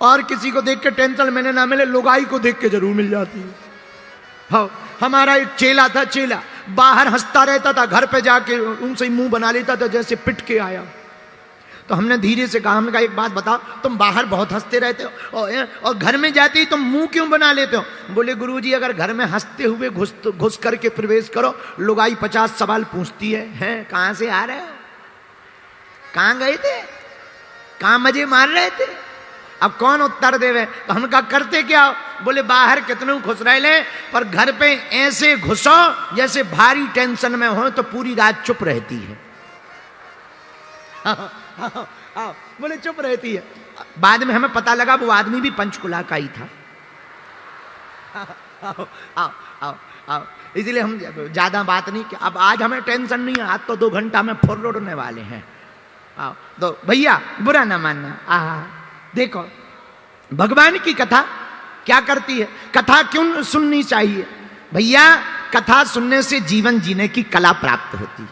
और किसी को देख के टेंशन मैंने ना मिले, लुगाई को देख के जरूर मिल जाती है। हाँ, हमारा एक चेला था, चेला बाहर हंसता रहता था, घर पे जाके उनसे मुंह बना लेता था जैसे पिट के आया। तो हमने धीरे से कहा, हमने कहा एक बात बताओ, तुम बाहर बहुत हंसते रहते हो और घर में जाते ही तुम मुंह क्यों बना लेते हो? बोले गुरुजी अगर घर में हंसते हुए घुस करके प्रवेश करो, लुगाई 50 सवाल पूछती है कहां से आ रहे हो, कहां गए थे, कहां मजे मार रहे थे, अब कौन उत्तर देवे? तो हम कहा करते क्या? बोले बाहर कितने खुश रह ले, पर घर पे ऐसे घुसो जैसे भारी टेंशन में हो तो पूरी रात चुप रहती है। बोले चुप रहती है। बाद में हमें पता लगा वो आदमी भी पंचकुला का ही था। आओ, इसलिए हम ज्यादा बात नहीं किया। अब आज हमें टेंशन नहीं है, आज तो 2 घंटा में फुर्र वाले हैं। आओ तो भैया बुरा ना मानना। देखो भगवान की कथा क्या करती है, कथा क्यों सुननी चाहिए भैया? कथा सुनने से जीवन जीने की कला प्राप्त होती है,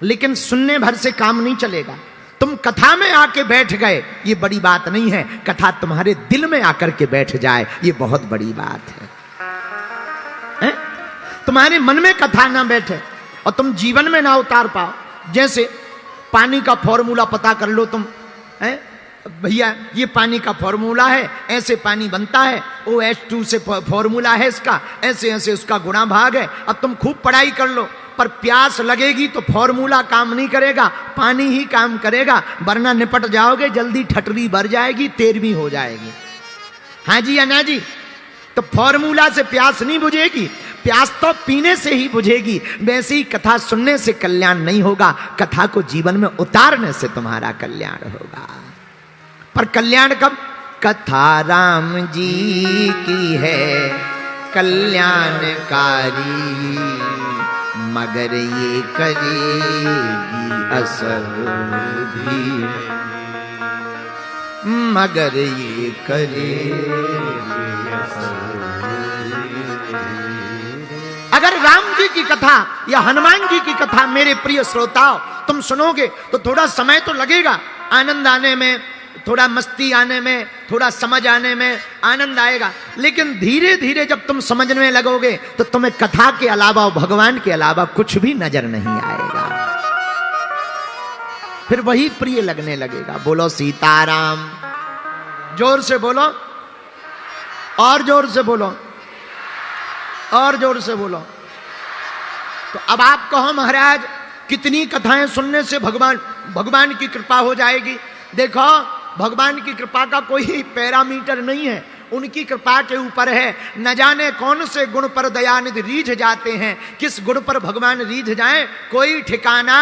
लेकिन सुनने भर से काम नहीं चलेगा। तुम कथा में आके बैठ गए ये बड़ी बात नहीं है, कथा तुम्हारे दिल में आकर के बैठ जाए ये बहुत बड़ी बात है। तुम्हारे मन में कथा ना बैठे और तुम जीवन में ना उतार पाओ। जैसे पानी का फॉर्मूला पता कर लो तुम, भैया ये पानी का फॉर्मूला है, ऐसे पानी बनता है, OH2 से फॉर्मूला है इसका, ऐसे ऐसे उसका गुणा भाग है। अब तुम खूब पढ़ाई कर लो, पर प्यास लगेगी तो फॉर्मूला काम नहीं करेगा, पानी ही काम करेगा, वरना निपट जाओगे, जल्दी ठटरी भर जाएगी, 13वीं हो जाएगी। हाँ जी या ना जी? तो फॉर्मूला से प्यास नहीं बुझेगी, प्यास तो पीने से ही बुझेगी। वैसे ही कथा सुनने से कल्याण नहीं होगा, कथा को जीवन में उतारने से तुम्हारा कल्याण होगा। पर कल्याण कब? कथा राम जी की है कल्याणकारी, मगर ये करेगी असर भी, मगर ये करेगी असर। अगर राम जी की कथा या हनुमान जी की कथा मेरे प्रिय श्रोताओ तुम सुनोगे तो थोड़ा समय तो लगेगा, आनंद आने में, थोड़ा मस्ती आने में, थोड़ा समझ आने में आनंद आएगा, लेकिन धीरे धीरे जब तुम समझने लगोगे तो तुम्हें कथा के अलावा, भगवान के अलावा कुछ भी नजर नहीं आएगा, फिर वही प्रिय लगने लगेगा। बोलो सीताराम, जोर से बोलो, और जोर से बोलो, और जोर से बोलो। तो अब आप कहो महाराज कितनी कथाएं सुनने से भगवान की कृपा हो जाएगी? देखो भगवान की कृपा का कोई पैरामीटर नहीं है, उनकी कृपा के ऊपर है। न जाने कौन से गुण पर दयानिधि रीझ जाते हैं, किस गुण पर भगवान रीझ जाए कोई ठिकाना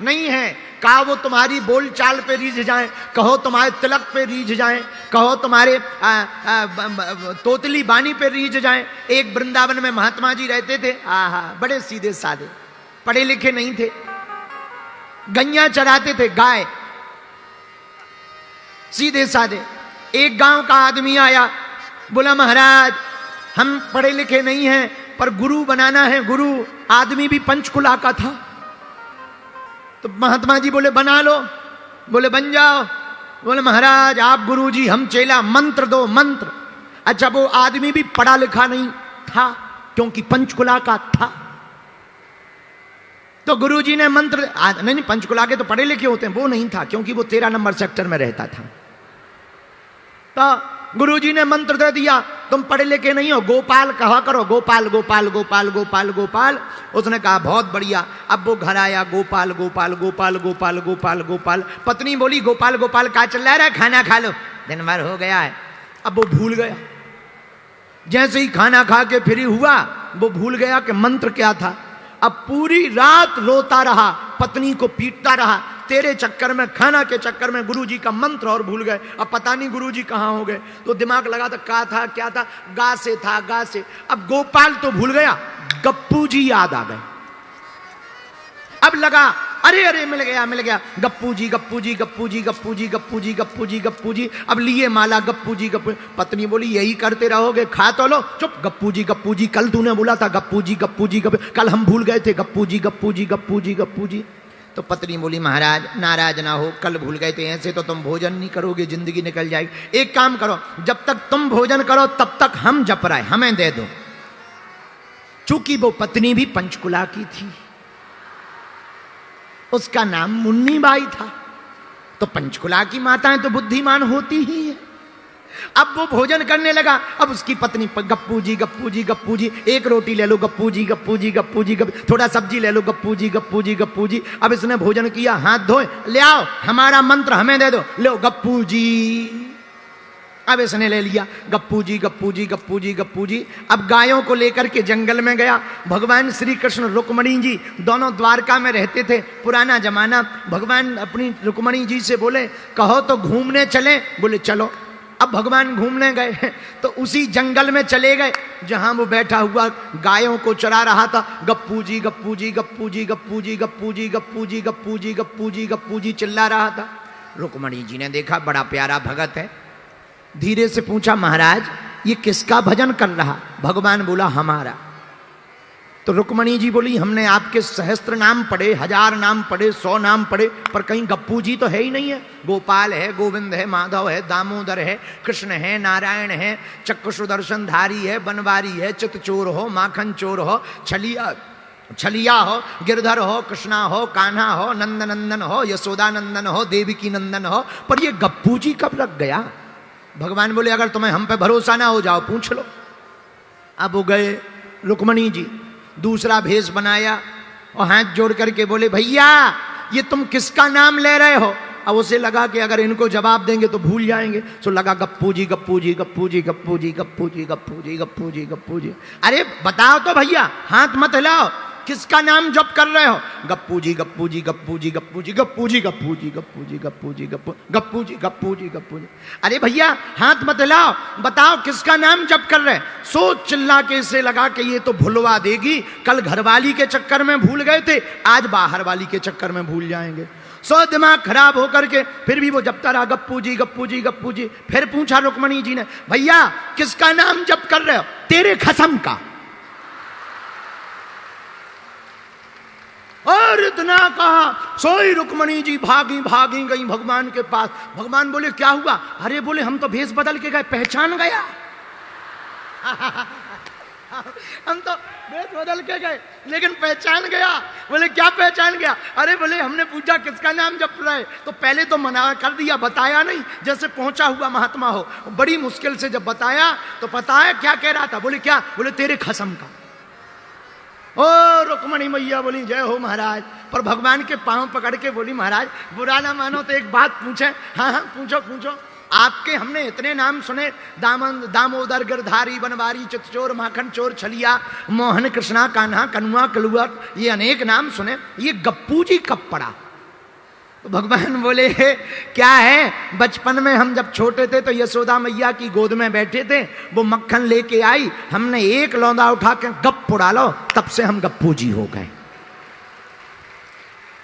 नहीं है। कहा वो तुम्हारी बोलचाल पे रीझ जाए, कहो तुम्हारे तिलक पे रीझ जाए, कहो तुम्हारे तोतली बानी पे रीझ जाए। एक वृंदावन में महात्मा जी रहते थे, बड़े सीधे साधे, पढ़े लिखे नहीं थे, गैया चराते थे, गाय, सीधे साधे। एक गांव का आदमी आया, बोला महाराज हम पढ़े लिखे नहीं हैं पर गुरु बनाना है, गुरु। आदमी भी पंचकुला का था। तो महात्मा जी बोले बना लो, बोले बन जाओ। बोले महाराज आप गुरु जी, हम चेला, मंत्र दो, मंत्र। अच्छा वो आदमी भी पढ़ा लिखा नहीं था क्योंकि पंचकुला का था। तो गुरुजी ने मंत्र, नहीं पंचकुला के तो पढ़े लिखे होते हैं, वो नहीं था क्योंकि वो 13 नंबर सेक्टर में रहता था। तो गुरुजी ने मंत्र दे दिया, तुम पढ़े लिखे नहीं हो, गोपाल कहा करो, गोपाल गोपाल गोपाल गोपाल गोपाल। उसने कहा बहुत बढ़िया। अब वो घर आया, गोपाल गोपाल गोपाल गोपाल गोपाल गोपाल। पत्नी बोली गोपाल गोपाल का चल रहा है, खाना खा लो, दिन भर हो गया है। अब वो भूल गया, जैसे ही खाना खा के फ्री हुआ वो भूल गया कि मंत्र क्या था। अब पूरी रात रोता रहा, पत्नी को पीटता रहा, तेरे चक्कर में, खाना के चक्कर में गुरुजी का मंत्र और भूल गए। अब पता नहीं गुरुजी कहाँ हो गए। तो दिमाग लगा था क्या था क्या था, गा से था, गा से। अब गोपाल तो भूल गया, गप्पू जी याद आ गए। अब लगा अरे अरे मिल गया मिल गया, गप्पू जी गप्पू जी गप्पू जी गप्पू जी गप्पू जी गप्पू जी गप्पू जी। अब लिए माला, गप्पू जी गप्पू। पत्नी बोली यही करते रहोगे, खा तो लो। चुप, गप्पू जी गप्पू जी, कल तूने बोला था गप्पू जी गप्पू जी गप्पू, कल हम भूल गए थे, गप्पू जी गप्पू जी गप्पू जी गप्पू जी। तो पत्नी बोली महाराज नाराज ना हो, कल भूल गए थे, ऐसे तो तुम भोजन नहीं करोगे, जिंदगी निकल जाएगी। एक काम करो, जब तक तुम भोजन करो तब तक हम जप रहे, हमें दे दो। चूंकि वो पत्नी भी पंचकुला की थी, उसका नाम मुन्नी बाई था, तो पंचकुला की माताएं तो बुद्धिमान होती ही है। अब वो भोजन करने लगा, अब उसकी पत्नी गप्पू जी गप्पू जी गप्पू जी, एक रोटी ले लो गप्पू जी गप्पू जी गप्पू जी गप्पू, थोड़ा सब्जी ले लो गप्पू जी गप्पू जी गप्पू जी। अब इसने भोजन किया, हाथ धोए, ले आओ हमारा मंत्र हमें दे दो, लो गप्पू जी। अब इसने ले लिया गप्पू जी गप्पू जी गप्पू जी गप्पू जी। अब गायों को लेकर के जंगल में गया। भगवान श्री कृष्ण रुक्मणी जी दोनों द्वारका में रहते थे, पुराना जमाना। भगवान अपनी रुक्मणी जी से बोले कहो तो घूमने चले, बोले चलो। अब भगवान घूमने गए तो उसी जंगल में चले गए जहां वो बैठा हुआ गायों को चरा रहा था। गप्पू जी गप्पू जी गप्पू जी गप्पू जी गप्पू जी गप्पू जी गप्पू जी गप्पू जी गप्पू जी चिल्ला रहा था। रुक्मणी जी ने देखा बड़ा प्यारा भगत है, धीरे से पूछा महाराज ये किसका भजन कर रहा? भगवान बोला हमारा। तो रुक्मणी जी बोली हमने आपके सहस्त्र नाम पढ़े, 1000 नाम पढ़े, 100 नाम पढ़े, पर कहीं गप्पू जी तो है ही नहीं है। गोपाल है, गोविंद है, माधव है, दामोदर है, कृष्ण है, नारायण है, चक्र सुदर्शन धारी है, बनवारी है, चितचोर हो, माखन चोर हो, छलिया हो, गिरधर हो, कृष्णा हो, कान्हा हो, नंद नंदन हो, यशोदा नंदन हो, देवकी नंदन हो, पर ये गप्पू जी कब लग गया? भगवान बोले अगर तुम्हें हम पे भरोसा ना हो जाओ पूछ लो। अब वो गए, रुक्मणी जी दूसरा भेष बनाया और हाथ जोड़ करके बोले भैया ये तुम किसका नाम ले रहे हो? अब उसे लगा कि अगर इनको जवाब देंगे तो भूल जाएंगे, तो लगा गप्पू जी गप्पू जी गप्पू जी गप्पू जी गप्पू जी गप्पू जी गप्पू जी गप्पू जी। अरे बताओ तो भैया, हाथ मत हिलाओ, किसका नाम जप कर रहे हो? गप्पू जी गप्पू जी गप्पू जी गप्पू जी गप्पू जी गप्पू जी गप्पू जी गप्पू जी गप्पू गप्पू जी गप्पू जी गप्पू जी। अरे भैया हाथ मत हिलाओ, बताओ किसका नाम जप कर रहे? सोच चिल्ला के इसे लगा कि ये तो भुलवा देगी, कल घरवाली के चक्कर में भूल गए थे, आज बाहर वाली के चक्कर में भूल जाएंगे। सो दिमाग खराब होकर के फिर भी वो जपता रहा गप्पू जी गप्पू जी गप्पू जी। फिर पूछा रुक्मणी जी ने भैया किसका नाम जप कर रहे हो? तेरे खसम का। और इतना कहा सोई रुक्मणी जी भागी भागी गई भगवान के पास। भगवान बोले क्या हुआ? अरे बोले हम तो भेष बदल के गए, पहचान गया। हम तो भेष बदल के गए लेकिन पहचान गया। बोले क्या पहचान गया? अरे बोले हमने पूछा किसका नाम जप रहे, तो पहले तो मना कर दिया, बताया नहीं, जैसे पहुंचा हुआ महात्मा हो। बड़ी मुश्किल से जब बताया तो पता है क्या कह रहा था? बोले क्या? बोले तेरे खसम का। ओ रुक्मणी मैया बोली जय हो महाराज। पर भगवान के पांव पकड़ के बोली महाराज बुरा ना मानो तो एक बात पूछे। हाँ हाँ पूछो पूछो। आपके हमने इतने नाम सुने, दामोदर, गिरधारी, बनवारी, चितचोर, माखन चोर, छलिया, मोहन, कृष्णा, कान्हा, कनुआ, कलुआ, ये अनेक नाम सुने, ये गप्पू जी कब पड़ा? तो भगवान बोले क्या है, बचपन में हम जब छोटे थे तो यशोदा मैया की गोद में बैठे थे, वो मक्खन लेके आई, हमने एक लौंदा उठा के गप उड़ा लो, तब से हम गप्पू जी हो गए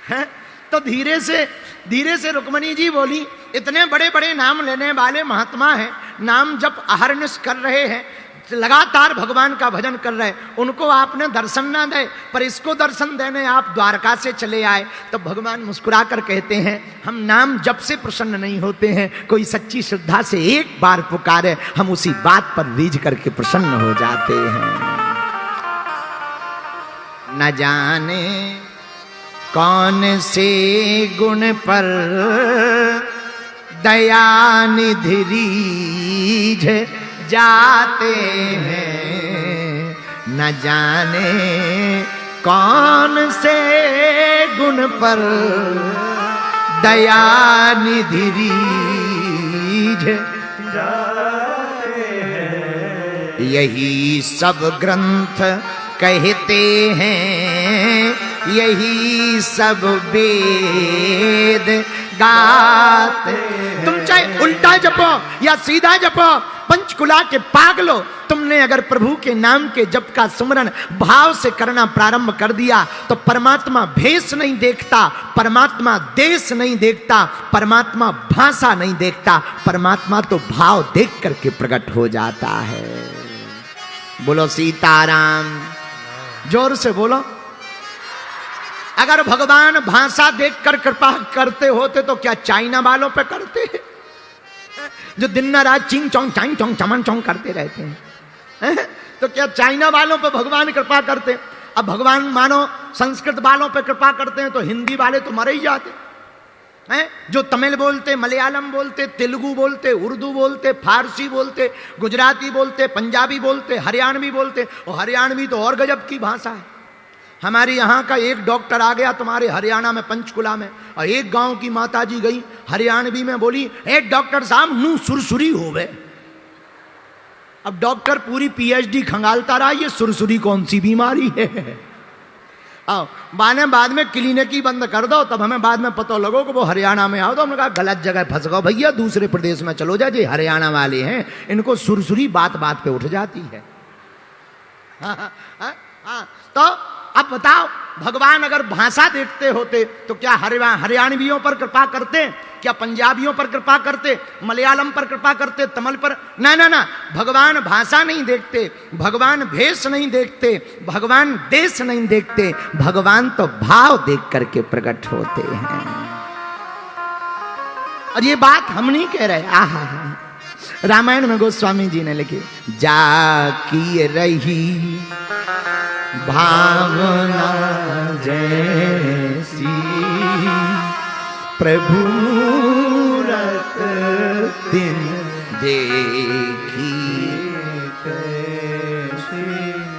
हैं। तो धीरे से रुक्मणी जी बोली इतने बड़े बड़े नाम लेने वाले महात्मा हैं, नाम जब अहरनिश कर रहे हैं, लगातार भगवान का भजन कर रहे, उनको आपने दर्शन ना दे, पर इसको दर्शन देने आप द्वारका से चले आए। तो भगवान मुस्कुरा कर कहते हैं हम नाम जब से प्रसन्न नहीं होते हैं, कोई सच्ची श्रद्धा से एक बार पुकारे हम उसी बात पर रीझ करके प्रसन्न हो जाते हैं। न जाने कौन से गुण पर दया निधि रीझ जाते हैं, न जाने कौन से गुण पर दया निधि रीझ जाते हैं। यही सब ग्रंथ कहते हैं, यही सब वेद गाते। तुम चाहे उल्टा जपो या सीधा जपो, पंचकुला के पागलो, तुमने अगर प्रभु के नाम के जप का सुमरन भाव से करना प्रारंभ कर दिया तो परमात्मा भेष नहीं देखता, परमात्मा देश नहीं देखता, परमात्मा भाषा नहीं देखता, परमात्मा तो भाव देख करके प्रकट हो जाता है। बोलो सीताराम, जोर से बोलो। अगर भगवान भाषा देखकर कृपा करते होते तो क्या चाइना वालों पे करते, जो दिन रात चिंग चोंग चांग चोंग चमन चोंग करते रहते हैं, तो क्या चाइना वालों पे भगवान कृपा करते? अब भगवान मानो संस्कृत वालों पे कृपा करते हैं तो हिंदी वाले तो मर ही जाते हैं। जो तमिल बोलते, मलयालम बोलते, तेलुगु बोलते, उर्दू बोलते, फारसी बोलते, गुजराती बोलते, पंजाबी बोलते, हरियाणवी बोलते, और हरियाणवी तो और गजब की भाषा है। हमारे यहाँ का एक डॉक्टर आ गया तुम्हारे हरियाणा में पंचकुला में, और एक गांव की माताजी गई हरियाणवी में बोली, ए डॉक्टर साहब नू सुरसुरी हो गए। अब डॉक्टर पूरी पीएचडी खंगालता रहा, ये सुरसुरी कौन सी बीमारी है। आओ बाद में क्लिनिक ही बंद कर दो, तब हमें बाद में पता लगो कि वो हरियाणा में आओ। तो हमने कहा गलत जगह फंस गए भैया, दूसरे प्रदेश में चलो जा, जो हरियाणा वाले हैं इनको सुरसुरी बात बात पे उठ जाती है। तो अब बताओ, भगवान अगर भाषा देखते होते तो क्या हरियाणवियों पर कृपा करते, क्या पंजाबियों पर कृपा करते, मलयालम पर कृपा करते, तमिल पर? ना ना ना, भगवान भाषा नहीं देखते, भगवान भेष नहीं देखते, भगवान देश नहीं देखते, भगवान तो भाव देख करके प्रकट होते हैं। और ये बात हम नहीं कह रहे, आहा रामायण में गोस्वामी जी ने लिखी, जाकी रही भावना जैसी प्रभु रत दिन देखी,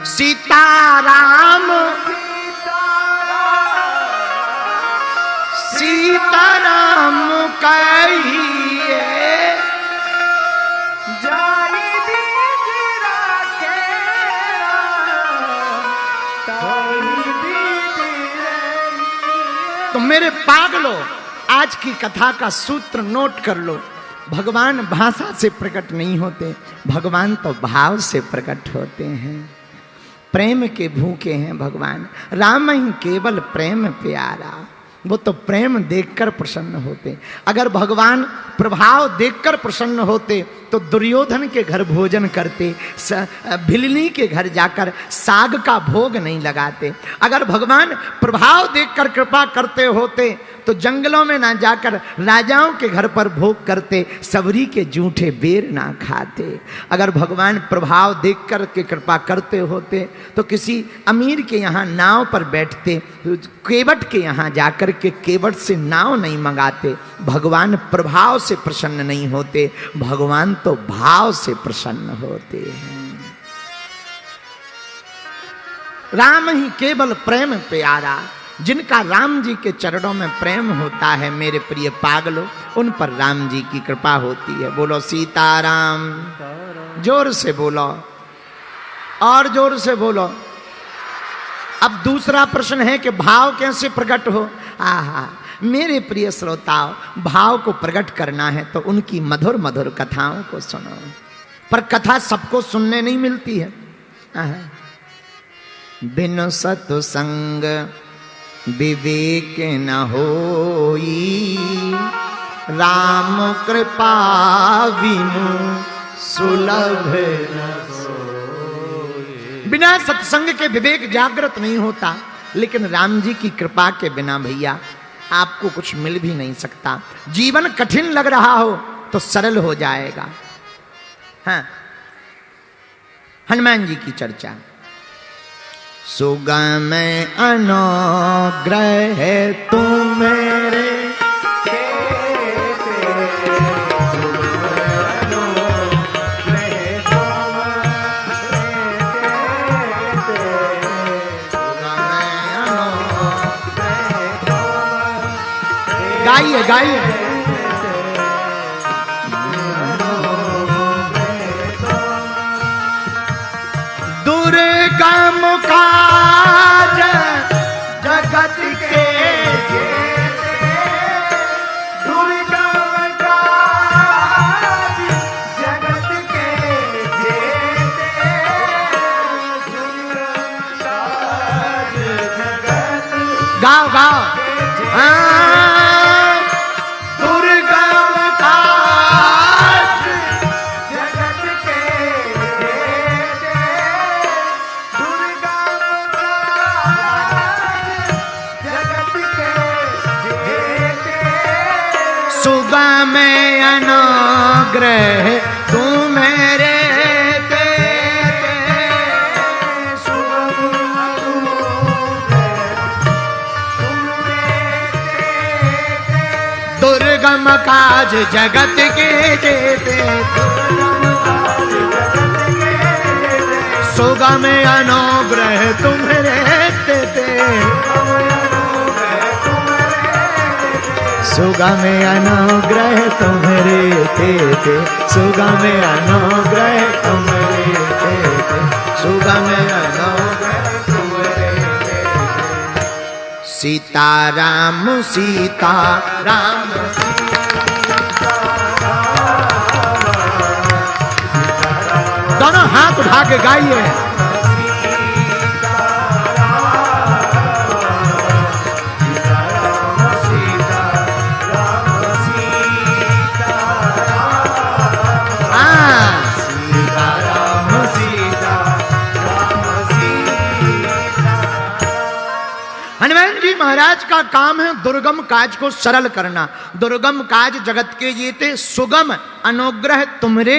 सीताराम सीताराम कहिए, तो मेरे पागलो आज की कथा का सूत्र नोट कर लो, भगवान भाषा से प्रकट नहीं होते, भगवान तो भाव से प्रकट होते हैं। प्रेम के भूखे हैं भगवान, राम ही केवल प्रेम प्यारा, वो तो प्रेम देखकर प्रसन्न होते। अगर भगवान प्रभाव देखकर प्रसन्न होते तो दुर्योधन के घर भोजन करते, भिलनी के घर जाकर साग का भोग नहीं लगाते। अगर भगवान प्रभाव देखकर कृपा करते होते तो जंगलों में ना जाकर राजाओं के घर पर भोग करते, सबरी के जूठे बेर ना खाते। अगर भगवान प्रभाव देखकर के कृपा करते होते तो किसी अमीर के यहाँ नाव पर बैठते, केवट के यहाँ जाकर के केवट से नाव नहीं मंगाते। भगवान प्रभाव से प्रसन्न नहीं होते, भगवान तो भाव से प्रसन्न होते हैं। राम ही केवल प्रेम प्यारा, जिनका राम जी के चरणों में प्रेम होता है मेरे प्रिय पागलों, उन पर राम जी की कृपा होती है। बोलो सीताराम, जोर से बोलो और जोर से बोलो। अब दूसरा प्रश्न है कि भाव कैसे प्रकट हो। आहा मेरे प्रिय श्रोताओ, भाव को प्रकट करना है तो उनकी मधुर मधुर कथाओं को सुनो, पर कथा सबको सुनने नहीं मिलती है। बिनु सत्संग विवेक न होई, राम कृपा बिनु सुलभ न सोई। बिना सत्संग के विवेक जागृत नहीं होता, लेकिन राम जी की कृपा के बिना भैया आपको कुछ मिल भी नहीं सकता। जीवन कठिन लग रहा हो तो सरल हो जाएगा। हाँ, हनुमान जी की चर्चा। सुगम अनुग्रह तुम मेरे, गाइए गाइए। दुर्गम काज जगत के जेते, दुर्गम काज जगत के जेते, गाओ गाओ। दुर्गम काज अनुग्रह तुम्हारे ते दुर्गम काज जगत के जेते सुगम अनुग्रह तुम्हारे ते सुगम अनुग्रह तुम्हारे ते सुगम अनुग्रह तुम्हारे ते सुगम अनुग्रह तुम्हारे ते सीता राम दोनों हाथ उठा के गाइए। हनुमान जी महाराज का काम है दुर्गम काज को सरल करना। दुर्गम काज जगत के जेते सुगम अनुग्रह तुमरे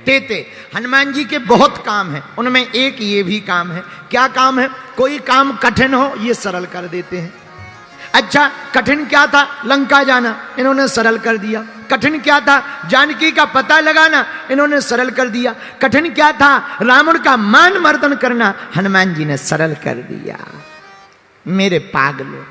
तेते। हनुमान जी के बहुत काम हैं, उनमें एक ये भी काम है। क्या काम है? कोई काम कठिन हो ये सरल कर देते हैं। अच्छा, कठिन क्या था? लंका जाना, इन्होंने सरल कर दिया। कठिन क्या था? जानकी का पता लगाना, इन्होंने सरल कर दिया। कठिन क्या था? रावण का मान मर्दन करना, हनुमान जी ने सरल कर दिया। मेरे पागलों,